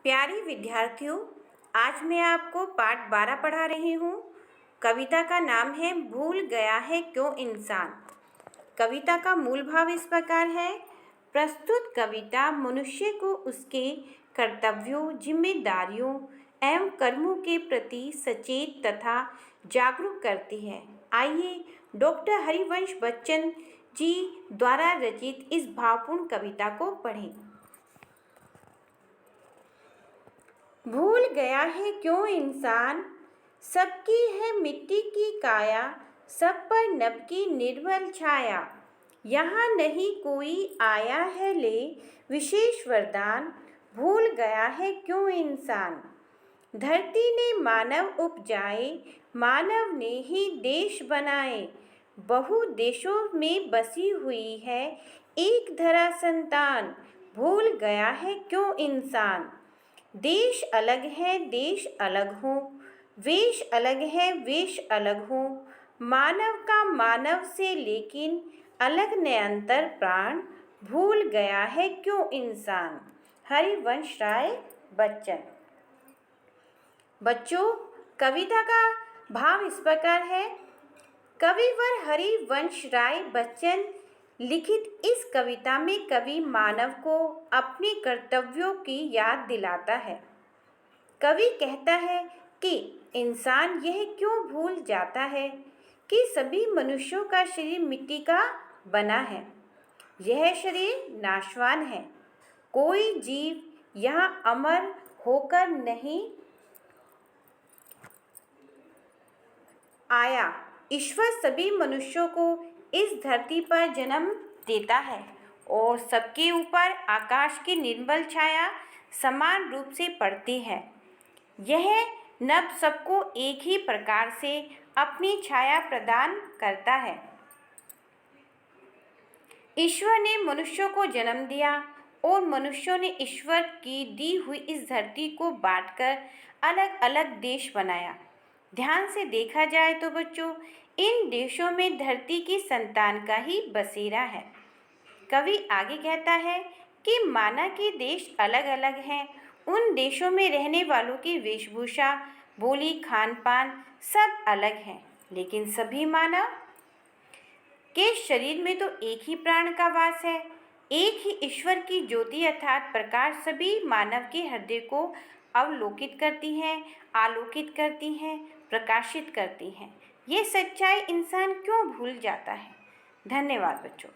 प्यारी विद्यार्थियों, आज मैं आपको पाठ 12 पढ़ा रही हूँ। कविता का नाम है भूल गया है क्यों इंसान। कविता का मूल भाव इस प्रकार है। प्रस्तुत कविता मनुष्य को उसके कर्तव्यों, जिम्मेदारियों एवं कर्मों के प्रति सचेत तथा जागरूक करती है। आइए डॉक्टर हरिवंश बच्चन जी द्वारा रचित इस भावपूर्ण कविता को पढ़ें। भूल गया है क्यों इंसान, सबकी है मिट्टी की काया, सब पर नभ की निर्मल छाया। यहाँ नहीं कोई आया है ले विशेष वरदान, भूल गया है क्यों इंसान। धरती ने मानव उपजाए, मानव ने ही देश बनाए, बहु देशों में बसी हुई है एक धरा संतान, भूल गया है क्यों इंसान। देश अलग है देश अलग हो, वेश अलग है वेश अलग हो, मानव का मानव से लेकिन अलग न अंतर प्राण, भूल गया है क्यों इंसान। हरिवंश राय बच्चन। बच्चों, कविता का भाव इस प्रकार है। कविवर हरिवंश राय बच्चन लिखित इस कविता में कवि मानव को अपने कर्तव्यों की याद दिलाता है। कवि कहता है कि इंसान यह क्यों भूल जाता है कि सभी मनुष्यों का शरीर मिट्टी का बना है। यह शरीर नाशवान है, कोई जीव यहाँ अमर होकर नहीं आया। ईश्वर सभी मनुष्यों को इस धरती पर जन्म देता है और सबके ऊपर आकाश की निर्मल छाया समान रूप से पड़ती है। यह नभ सबको एक ही प्रकार से अपनी छाया प्रदान करता है। ईश्वर ने मनुष्यों को जन्म दिया और मनुष्यों ने ईश्वर की दी हुई इस धरती को बांटकर अलग अलग देश बनाया। ध्यान से देखा जाए तो बच्चों, इन देशों में धरती की संतान का ही बसेरा है। कवि आगे कहता है कि माना कि देश अलग अलग हैं, उन देशों में रहने वालों की वेशभूषा, बोली, खान पान सब अलग हैं, लेकिन सभी मानव के शरीर में तो एक ही प्राण का वास है। एक ही ईश्वर की ज्योति अर्थात प्रकाश सभी मानव के हृदय को अवलोकित करती है, आलोकित करती है, प्रकाशित करती है। ये सच्चाई इंसान क्यों भूल जाता है। धन्यवाद बच्चों।